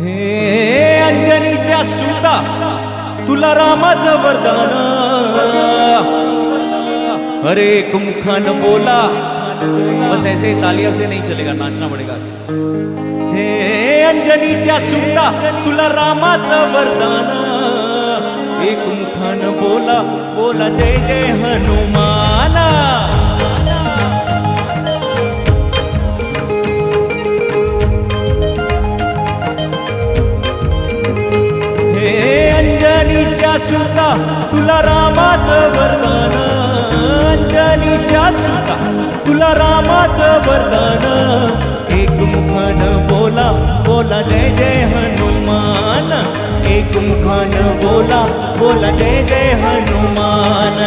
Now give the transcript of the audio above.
हे अंजनीच्या सुता तुला रामाचं वरदान, अरे एक मुखान बोला, बस ऐसे तालियों से नहीं चलेगा, नाचना पड़ेगा। हे अंजनीच्या सुता तुला रामाचं वरदान, एक मुखान बोला, बोला जय जय हनुमान। सुता तुला रामाचं वरदान, अंजनीच्या सुता तुला रामाचं वरदान, एक मुखान बोला, बोला जय जय हनुमान, एक मुखान बोला, बोला जय जय हनुमान।